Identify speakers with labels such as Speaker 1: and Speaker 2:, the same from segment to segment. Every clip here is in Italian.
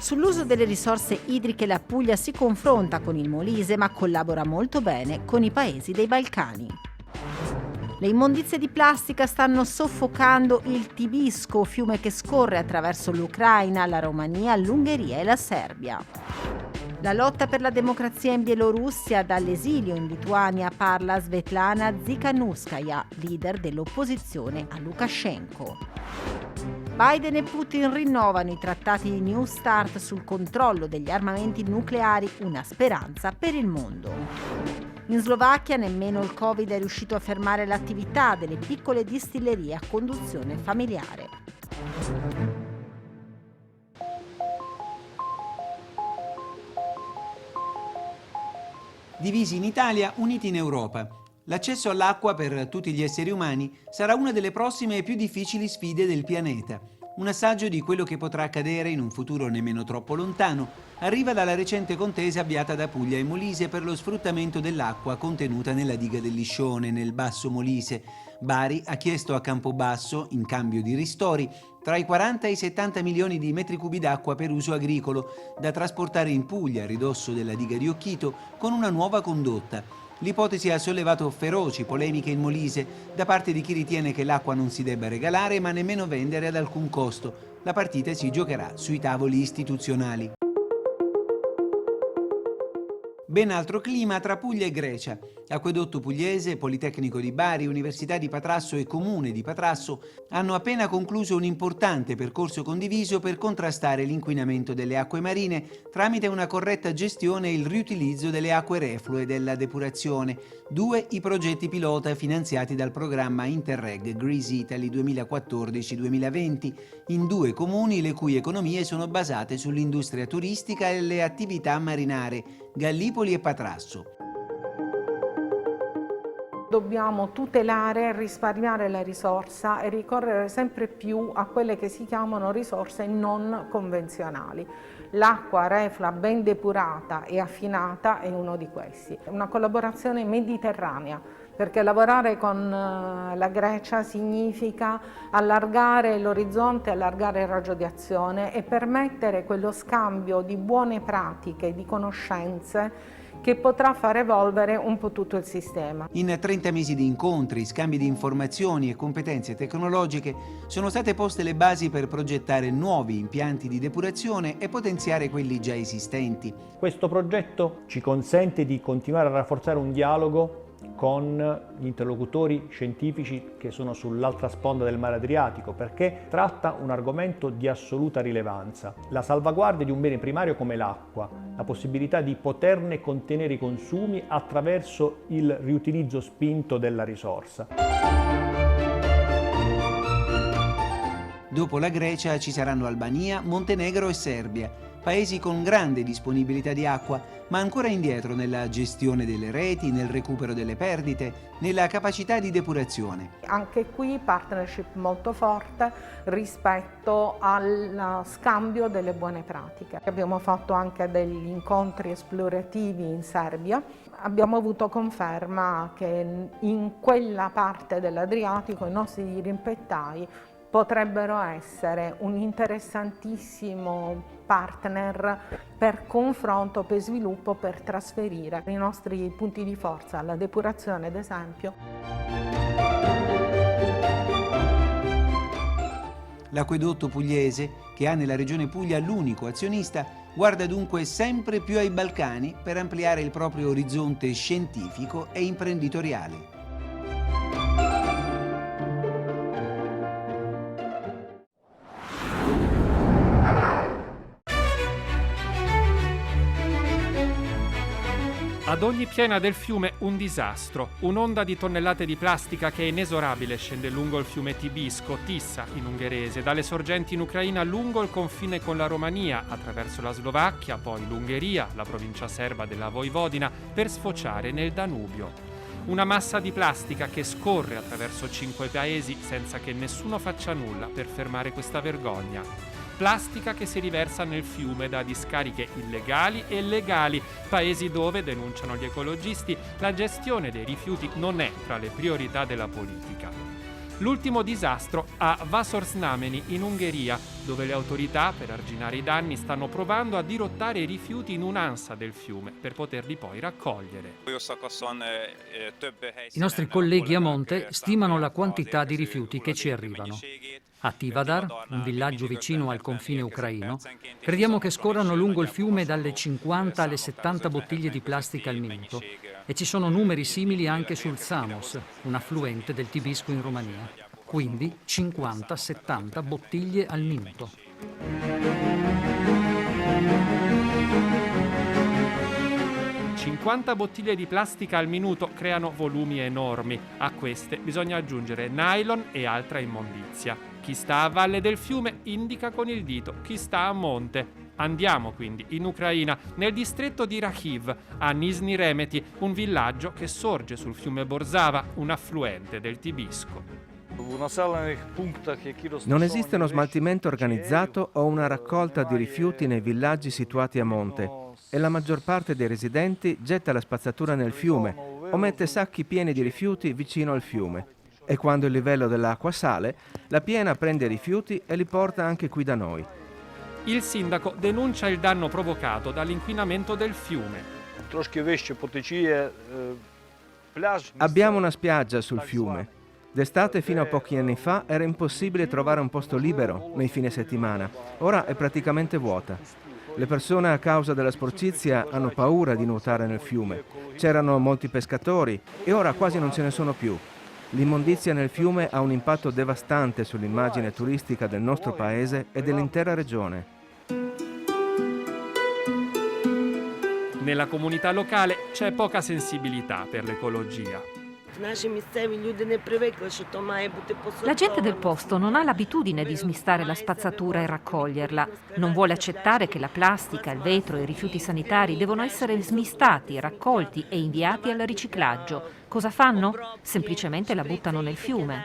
Speaker 1: Sull'uso delle risorse idriche la Puglia si confronta con il Molise, ma collabora molto bene con i paesi dei Balcani. Le immondizie di plastica stanno soffocando il Tibisco, fiume che scorre attraverso l'Ucraina, la Romania, l'Ungheria e la Serbia. La lotta per la democrazia in Bielorussia, dall'esilio in Lituania, parla Svetlana Tsikhanouskaya, leader dell'opposizione a Lukashenko. Biden e Putin rinnovano i trattati di New START sul controllo degli armamenti nucleari, una speranza per il mondo. In Slovacchia nemmeno il Covid è riuscito a fermare l'attività delle piccole distillerie a conduzione familiare.
Speaker 2: Divisi in Italia, uniti in Europa. L'accesso all'acqua per tutti gli esseri umani sarà una delle prossime e più difficili sfide del pianeta. Un assaggio di quello che potrà accadere in un futuro nemmeno troppo lontano arriva dalla recente contesa avviata da Puglia e Molise per lo sfruttamento dell'acqua contenuta nella diga del Liscione, nel Basso Molise. Bari ha chiesto a Campobasso, in cambio di ristori, tra i 40 e i 70 milioni di metri cubi d'acqua per uso agricolo, da trasportare in Puglia, a ridosso della diga di Occhito, con una nuova condotta. L'ipotesi ha sollevato feroci polemiche in Molise da parte di chi ritiene che l'acqua non si debba regalare ma nemmeno vendere ad alcun costo. La partita si giocherà sui tavoli istituzionali. Ben altro clima tra Puglia e Grecia. Acquedotto Pugliese, Politecnico di Bari, Università di Patrasso e Comune di Patrasso hanno appena concluso un importante percorso condiviso per contrastare l'inquinamento delle acque marine tramite una corretta gestione e il riutilizzo delle acque reflue della depurazione. 2 i progetti pilota finanziati dal programma Interreg Greece Italy 2014-2020 in 2 comuni le cui economie sono basate sull'industria turistica e le attività marinare, Gallipoli e Patrasso.
Speaker 3: Dobbiamo tutelare e risparmiare la risorsa e ricorrere sempre più a quelle che si chiamano risorse non convenzionali. L'acqua reflua ben depurata e affinata è uno di questi. Una collaborazione mediterranea, perché lavorare con la Grecia significa allargare l'orizzonte, allargare il raggio di azione e permettere quello scambio di buone pratiche, di conoscenze che potrà far evolvere un po' tutto il sistema.
Speaker 2: In 30 mesi di incontri, scambi di informazioni e competenze tecnologiche sono state poste le basi per progettare nuovi impianti di depurazione e potenziare quelli già esistenti.
Speaker 4: Questo progetto ci consente di continuare a rafforzare un dialogo con gli interlocutori scientifici che sono sull'altra sponda del mare Adriatico, perché tratta un argomento di assoluta rilevanza: la salvaguardia di un bene primario come l'acqua, la possibilità di poterne contenere i consumi attraverso il riutilizzo spinto della risorsa.
Speaker 2: Dopo la Grecia ci saranno Albania, Montenegro e Serbia, paesi con grande disponibilità di acqua, ma ancora indietro nella gestione delle reti, nel recupero delle perdite, nella capacità di depurazione.
Speaker 3: Anche qui partnership molto forte rispetto al scambio delle buone pratiche. Abbiamo fatto anche degli incontri esplorativi in Serbia. Abbiamo avuto conferma che in quella parte dell'Adriatico i nostri dirimpettai potrebbero essere un interessantissimo partner per confronto, per sviluppo, per trasferire i nostri punti di forza, la depurazione ad esempio.
Speaker 2: L'acquedotto pugliese, che ha nella regione Puglia l'unico azionista, guarda dunque sempre più ai Balcani per ampliare il proprio orizzonte scientifico e imprenditoriale.
Speaker 5: Ad ogni piena del fiume un disastro, un'onda di tonnellate di plastica che è inesorabile scende lungo il fiume Tibisco, Tissa in ungherese, dalle sorgenti in Ucraina lungo il confine con la Romania, attraverso la Slovacchia, poi l'Ungheria, la provincia serba della Vojvodina, per sfociare nel Danubio. Una massa di plastica che scorre attraverso 5 paesi senza che nessuno faccia nulla per fermare questa vergogna. Plastica che si riversa nel fiume da discariche illegali e legali, paesi dove, denunciano gli ecologisti, la gestione dei rifiuti non è tra le priorità della politica. L'ultimo disastro a Vasorsnameni in Ungheria, dove le autorità, per arginare i danni, stanno provando a dirottare i rifiuti in un'ansa del fiume per poterli poi raccogliere.
Speaker 6: I nostri colleghi a monte stimano la quantità di rifiuti che ci arrivano. A Tivadar, un villaggio vicino al confine ucraino, crediamo che scorrano lungo il fiume dalle 50 alle 70 bottiglie di plastica al minuto e ci sono numeri simili anche sul Samos, un affluente del Tibisco in Romania. Quindi 50-70 bottiglie al minuto.
Speaker 5: «50 bottiglie di plastica al minuto creano volumi enormi. A queste bisogna aggiungere nylon e altra immondizia. Chi sta a valle del fiume indica con il dito chi sta a monte. Andiamo quindi in Ucraina, nel distretto di Rakhiv, a Nizhny Remeti, un villaggio che sorge sul fiume Borzava, un affluente del Tibisco.
Speaker 7: Non esiste uno smaltimento organizzato o una raccolta di rifiuti nei villaggi situati a monte e la maggior parte dei residenti getta la spazzatura nel fiume o mette sacchi pieni di rifiuti vicino al fiume. E quando il livello dell'acqua sale, la piena prende i rifiuti e li porta anche qui da noi.
Speaker 5: Il sindaco denuncia il danno provocato dall'inquinamento del fiume.
Speaker 7: Abbiamo una spiaggia sul fiume. D'estate fino a pochi anni fa era impossibile trovare un posto libero nei fine settimana. Ora è praticamente vuota. Le persone a causa della sporcizia hanno paura di nuotare nel fiume. C'erano molti pescatori e ora quasi non ce ne sono più. L'immondizia nel fiume ha un impatto devastante sull'immagine turistica del nostro paese e dell'intera regione.
Speaker 5: Nella comunità locale c'è poca sensibilità per l'ecologia.
Speaker 8: La gente del posto non ha l'abitudine di smistare la spazzatura e raccoglierla. Non vuole accettare che la plastica, il vetro e i rifiuti sanitari devono essere smistati, raccolti e inviati al riciclaggio. Cosa fanno? Semplicemente la buttano nel fiume.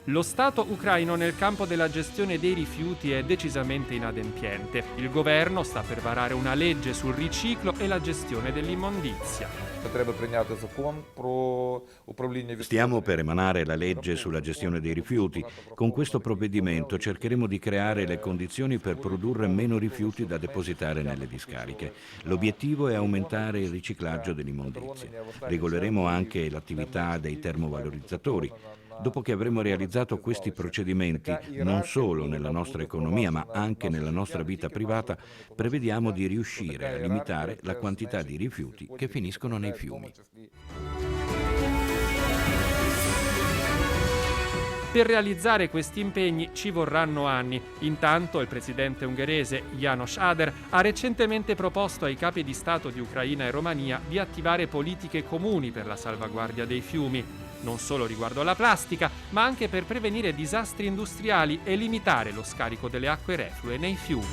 Speaker 5: Lo Stato ucraino nel campo della gestione dei rifiuti è decisamente inadempiente. Il governo sta per varare una legge sul riciclo e la gestione dell'immondizia.
Speaker 9: Stiamo per emanare la legge sulla gestione dei rifiuti. Con questo provvedimento cercheremo di creare le condizioni per produrre meno rifiuti da depositare nelle discariche. L'obiettivo è aumentare il riciclaggio dell'immondizia. Regoleremo anche l'attività dei termovalorizzatori. Dopo che avremo realizzato questi procedimenti, non solo nella nostra economia ma anche nella nostra vita privata, prevediamo di riuscire a limitare la quantità di rifiuti che finiscono nei fiumi.
Speaker 5: Per realizzare questi impegni ci vorranno anni. Intanto il presidente ungherese János Áder ha recentemente proposto ai capi di Stato di Ucraina e Romania di attivare politiche comuni per la salvaguardia dei fiumi, non solo riguardo alla plastica, ma anche per prevenire disastri industriali e limitare lo scarico delle acque reflue nei fiumi.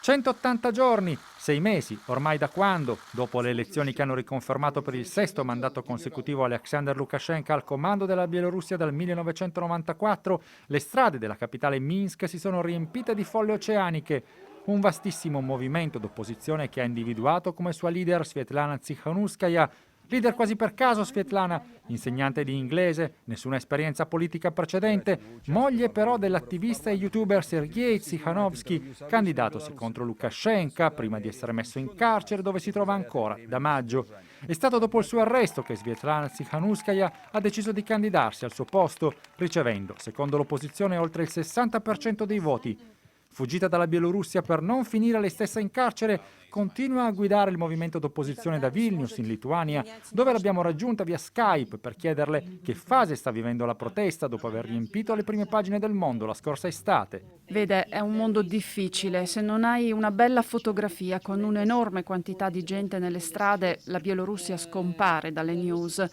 Speaker 4: 180 giorni, 6 mesi, ormai da quando, dopo le elezioni che hanno riconfermato per il 6° mandato consecutivo Alexander Lukashenko al comando della Bielorussia dal 1994, le strade della capitale Minsk si sono riempite di folle oceaniche. Un vastissimo movimento d'opposizione che ha individuato come sua leader Svetlana Tsikhanouskaya. Leader quasi per caso Svetlana, insegnante di inglese, nessuna esperienza politica precedente, moglie però dell'attivista e youtuber Sergei Tsikhanovsky, candidatosi contro Lukashenko prima di essere messo in carcere dove si trova ancora da maggio. È stato dopo il suo arresto che Svetlana Tsikhanouskaya ha deciso di candidarsi al suo posto, ricevendo, secondo l'opposizione, oltre il 60% dei voti. Fuggita dalla Bielorussia per non finire lei stessa in carcere, continua a guidare il movimento d'opposizione da Vilnius, in Lituania, dove l'abbiamo raggiunta via Skype per chiederle che fase sta vivendo la protesta dopo aver riempito le prime pagine del Mondo la scorsa estate.
Speaker 10: Vede, è un mondo difficile. Se non hai una bella fotografia con un'enorme quantità di gente nelle strade, la Bielorussia scompare dalle news.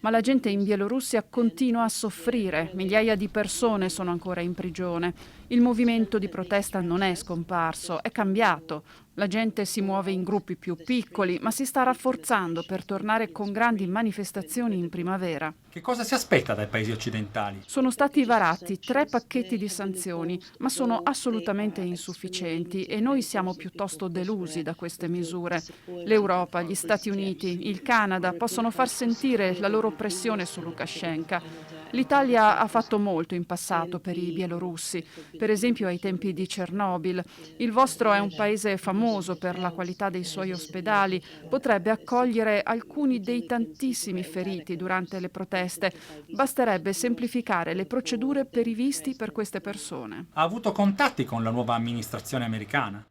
Speaker 10: Ma la gente in Bielorussia continua a soffrire, migliaia di persone sono ancora in prigione. Il movimento di protesta non è scomparso, è cambiato. La gente si muove in gruppi più piccoli, ma si sta rafforzando per tornare con grandi manifestazioni in primavera.
Speaker 11: Che cosa si aspetta dai paesi occidentali?
Speaker 10: Sono stati varati 3 pacchetti di sanzioni, ma sono assolutamente insufficienti e noi siamo piuttosto delusi da queste misure. L'Europa, gli Stati Uniti, il Canada possono far sentire la loro pressione su Lukashenko. L'Italia ha fatto molto in passato per i bielorussi, per esempio ai tempi di Chernobyl. Il vostro è un paese famoso per la qualità dei suoi ospedali, potrebbe accogliere alcuni dei tantissimi feriti durante le proteste. Basterebbe semplificare le procedure per i visti per queste persone.
Speaker 11: Ha avuto contatti con la nuova amministrazione americana?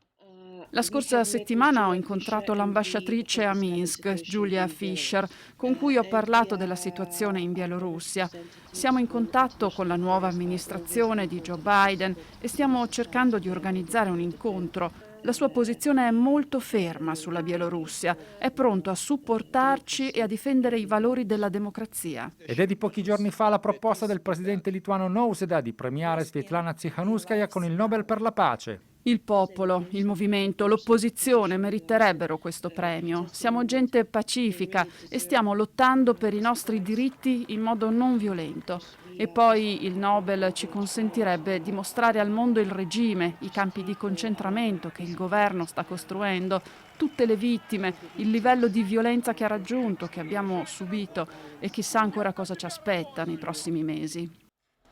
Speaker 10: La scorsa settimana ho incontrato l'ambasciatrice a Minsk, Julia Fischer, con cui ho parlato della situazione in Bielorussia. Siamo in contatto con la nuova amministrazione di Joe Biden e stiamo cercando di organizzare un incontro. La sua posizione è molto ferma sulla Bielorussia, è pronto a supportarci e a difendere i valori della democrazia.
Speaker 11: Ed è di pochi giorni fa la proposta del presidente lituano Nausėda di premiare Svetlana Tsikhanouskaya con il Nobel per la pace.
Speaker 10: Il popolo, il movimento, l'opposizione meriterebbero questo premio. Siamo gente pacifica e stiamo lottando per i nostri diritti in modo non violento. E poi il Nobel ci consentirebbe di mostrare al mondo il regime, i campi di concentramento che il governo sta costruendo, tutte le vittime, il livello di violenza che ha raggiunto, che abbiamo subito e chissà ancora cosa ci aspetta nei prossimi mesi.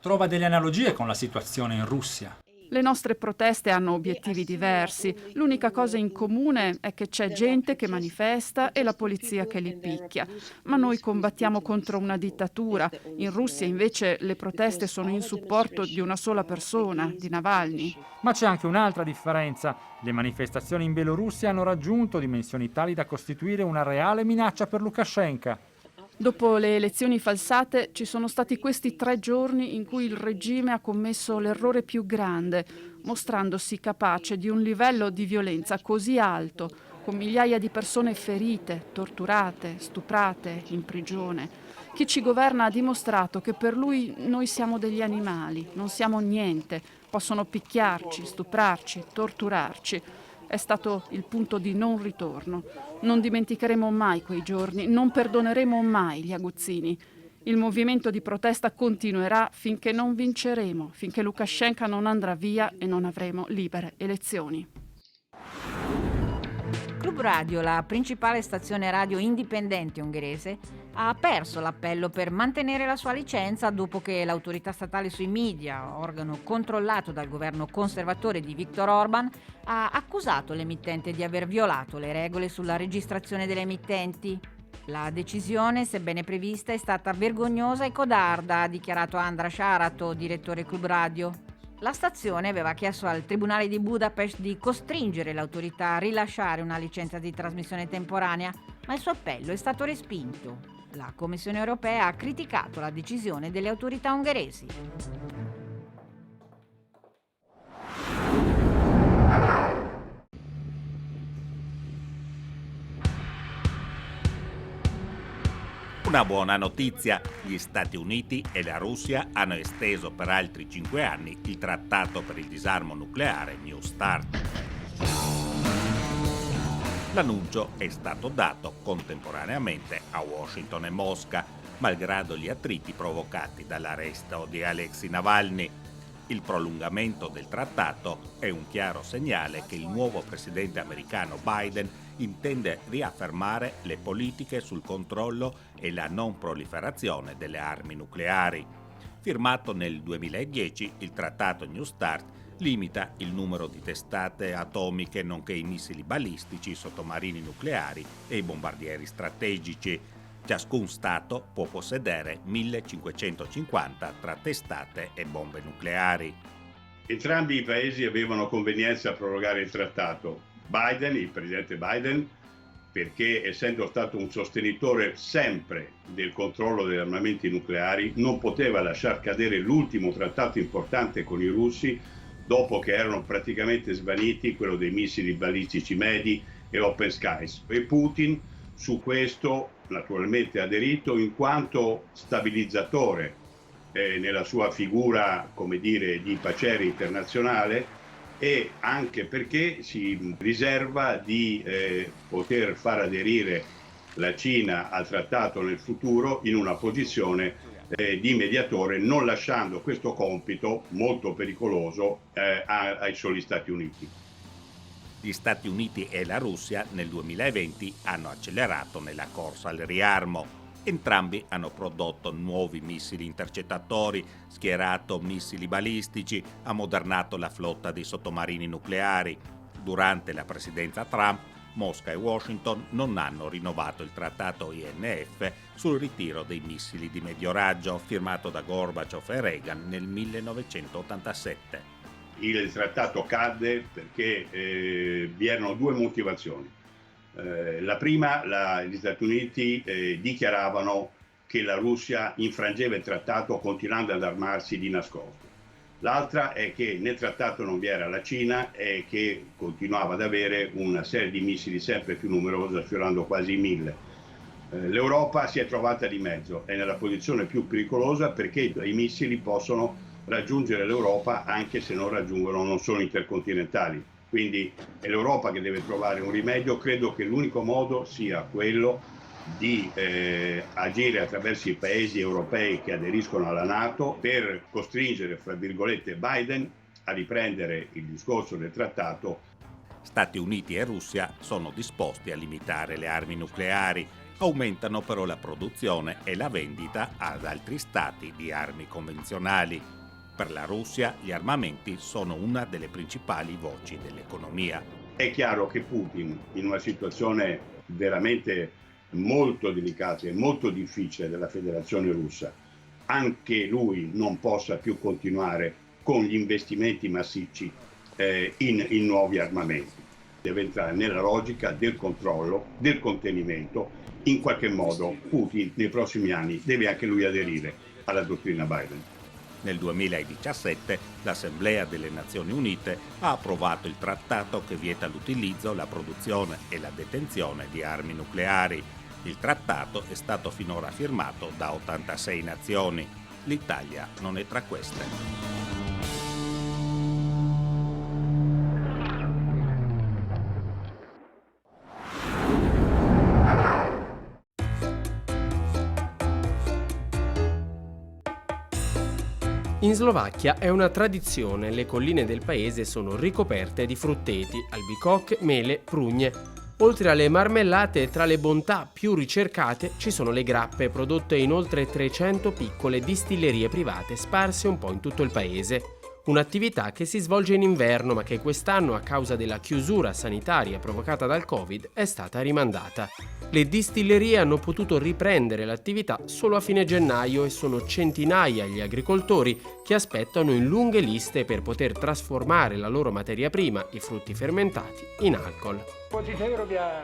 Speaker 11: Trova delle analogie con la situazione in Russia?
Speaker 10: Le nostre proteste hanno obiettivi diversi. L'unica cosa in comune è che c'è gente che manifesta e la polizia che li picchia. Ma noi combattiamo contro una dittatura. In Russia invece le proteste sono in supporto di una sola persona, di Navalny.
Speaker 11: Ma c'è anche un'altra differenza. Le manifestazioni in Bielorussia hanno raggiunto dimensioni tali da costituire una reale minaccia per Lukashenko.
Speaker 10: Dopo le elezioni falsate ci sono stati questi 3 giorni in cui il regime ha commesso l'errore più grande, mostrandosi capace di un livello di violenza così alto, con migliaia di persone ferite, torturate, stuprate, in prigione. Chi ci governa ha dimostrato che per lui noi siamo degli animali, non siamo niente, possono picchiarci, stuprarci, torturarci. È stato il punto di non ritorno. Non dimenticheremo mai quei giorni, non perdoneremo mai gli aguzzini. Il movimento di protesta continuerà finché non vinceremo, finché Lukashenko non andrà via e non avremo libere elezioni.
Speaker 12: Club Radio, la principale stazione radio indipendente ungherese, ha perso l'appello per mantenere la sua licenza dopo che l'autorità statale sui media, organo controllato dal governo conservatore di Viktor Orban, ha accusato l'emittente di aver violato le regole sulla registrazione delle emittenti. La decisione, sebbene prevista, è stata vergognosa e codarda, ha dichiarato András Arato, direttore Club Radio. La stazione aveva chiesto al Tribunale di Budapest di costringere l'autorità a rilasciare una licenza di trasmissione temporanea, ma il suo appello è stato respinto. La Commissione europea ha criticato la decisione delle autorità ungheresi.
Speaker 13: Una buona notizia: gli Stati Uniti e la Russia hanno esteso per altri 5 anni il trattato per il disarmo nucleare New START. L'annuncio è stato dato contemporaneamente a Washington e Mosca, malgrado gli attriti provocati dall'arresto di Alexei Navalny. Il prolungamento del trattato è un chiaro segnale che il nuovo presidente americano Biden intende riaffermare le politiche sul controllo e la non proliferazione delle armi nucleari. Firmato nel 2010, il trattato New START limita il numero di testate atomiche nonché i missili balistici, i sottomarini nucleari e i bombardieri strategici. Ciascun Stato può possedere 1550 tra testate e bombe nucleari.
Speaker 14: Entrambi i paesi avevano convenienza a prorogare il trattato. Il presidente Biden, perché essendo stato un sostenitore sempre del controllo degli armamenti nucleari, non poteva lasciar cadere l'ultimo trattato importante con i russi dopo che erano praticamente svaniti, quello dei missili balistici medi e Open Skies. E Putin su questo naturalmente ha aderito in quanto stabilizzatore nella sua figura, come dire, di paciere internazionale, e anche perché si riserva di poter far aderire la Cina al trattato nel futuro in una posizione di mediatore, non lasciando questo compito molto pericoloso ai soli Stati Uniti.
Speaker 13: Gli Stati Uniti e la Russia nel 2020 hanno accelerato nella corsa al riarmo. Entrambi hanno prodotto nuovi missili intercettatori, schierato missili balistici, ammodernato la flotta di sottomarini nucleari. Durante la presidenza Trump, Mosca e Washington non hanno rinnovato il trattato INF sul ritiro dei missili di medio raggio firmato da Gorbaciov e Reagan nel 1987.
Speaker 14: Il trattato cadde perché vi erano due motivazioni. La prima, gli Stati Uniti dichiaravano che la Russia infrangeva il trattato continuando ad armarsi di nascosto. L'altra è che nel trattato non vi era la Cina e che continuava ad avere una serie di missili sempre più numerosa, sfiorando quasi i 1000. L'Europa si è trovata di mezzo, è nella posizione più pericolosa perché i missili possono raggiungere l'Europa anche se non sono intercontinentali. Quindi è l'Europa che deve trovare un rimedio. Credo che l'unico modo sia quello di agire attraverso i paesi europei che aderiscono alla NATO per costringere, fra virgolette, Biden a riprendere il discorso del trattato.
Speaker 13: Stati Uniti e Russia sono disposti a limitare le armi nucleari, aumentano però la produzione e la vendita ad altri stati di armi convenzionali. Per la Russia gli armamenti sono una delle principali voci dell'economia.
Speaker 14: È chiaro che Putin, in una situazione veramente molto delicata e molto difficile della Federazione Russa, anche lui non possa più continuare con gli investimenti massicci in nuovi armamenti. Deve entrare nella logica del controllo, del contenimento. In qualche modo Putin nei prossimi anni deve anche lui aderire alla dottrina Biden.
Speaker 13: Nel 2017 l'Assemblea delle Nazioni Unite ha approvato il trattato che vieta l'utilizzo, la produzione e la detenzione di armi nucleari. Il trattato è stato finora firmato da 86 nazioni. L'Italia non è tra queste.
Speaker 15: In Slovacchia è una tradizione, le colline del paese sono ricoperte di frutteti, albicocche, mele, prugne. Oltre alle marmellate, tra le bontà più ricercate ci sono le grappe, prodotte in oltre 300 piccole distillerie private sparse un po' in tutto il paese. Un'attività che si svolge in inverno ma che quest'anno, a causa della chiusura sanitaria provocata dal Covid, è stata rimandata. Le distillerie hanno potuto riprendere l'attività solo a fine gennaio e sono centinaia gli agricoltori che aspettano in lunghe liste per poter trasformare la loro materia prima, i frutti fermentati, in alcol.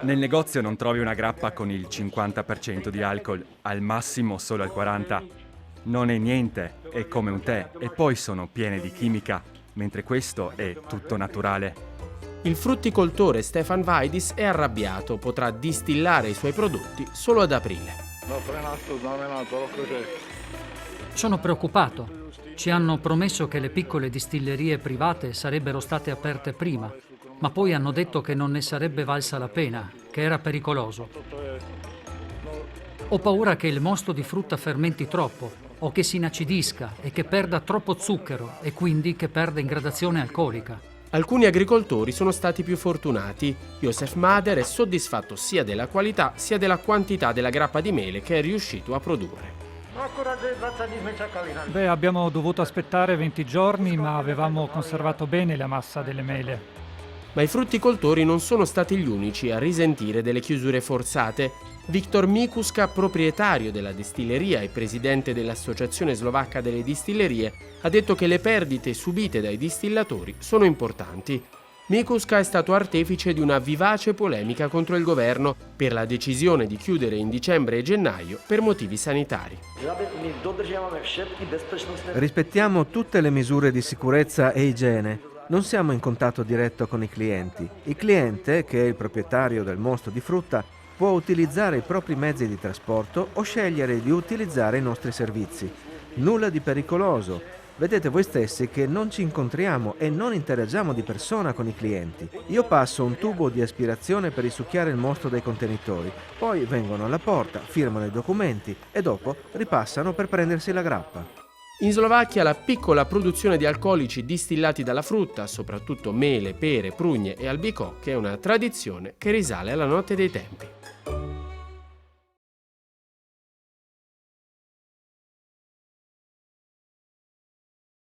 Speaker 16: Nel negozio non trovi una grappa con il 50% di alcol, al massimo solo al 40%. Non è niente, è come un tè, e poi sono piene di chimica, mentre questo è tutto naturale.
Speaker 15: Il frutticoltore Stefan Vaidis è arrabbiato, potrà distillare i suoi prodotti solo ad aprile.
Speaker 6: Sono preoccupato. Ci hanno promesso che le piccole distillerie private sarebbero state aperte prima, ma poi hanno detto che non ne sarebbe valsa la pena, che era pericoloso. Ho paura che il mosto di frutta fermenti troppo, o che si inacidisca e che perda troppo zucchero e quindi che perda in gradazione alcolica.
Speaker 15: Alcuni agricoltori sono stati più fortunati. Josef Mader è soddisfatto sia della qualità sia della quantità della grappa di mele che è riuscito a produrre.
Speaker 17: Abbiamo dovuto aspettare 20 giorni, ma avevamo conservato bene la massa delle mele.
Speaker 15: Ma i frutticoltori non sono stati gli unici a risentire delle chiusure forzate. Viktor Mikuska, proprietario della distilleria e presidente dell'Associazione Slovacca delle Distillerie, ha detto che le perdite subite dai distillatori sono importanti. Mikuska è stato artefice di una vivace polemica contro il governo per la decisione di chiudere in dicembre e gennaio per motivi sanitari.
Speaker 7: Rispettiamo tutte le misure di sicurezza e igiene. Non siamo in contatto diretto con i clienti. Il cliente, che è il proprietario del mosto di frutta, può utilizzare i propri mezzi di trasporto o scegliere di utilizzare i nostri servizi. Nulla di pericoloso. Vedete voi stessi che non ci incontriamo e non interagiamo di persona con i clienti. Io passo un tubo di aspirazione per risucchiare il mosto dei contenitori, poi vengono alla porta, firmano i documenti e dopo ripassano per prendersi la grappa.
Speaker 15: In Slovacchia la piccola produzione di alcolici distillati dalla frutta, soprattutto mele, pere, prugne e albicocche, è una tradizione che risale alla notte dei tempi.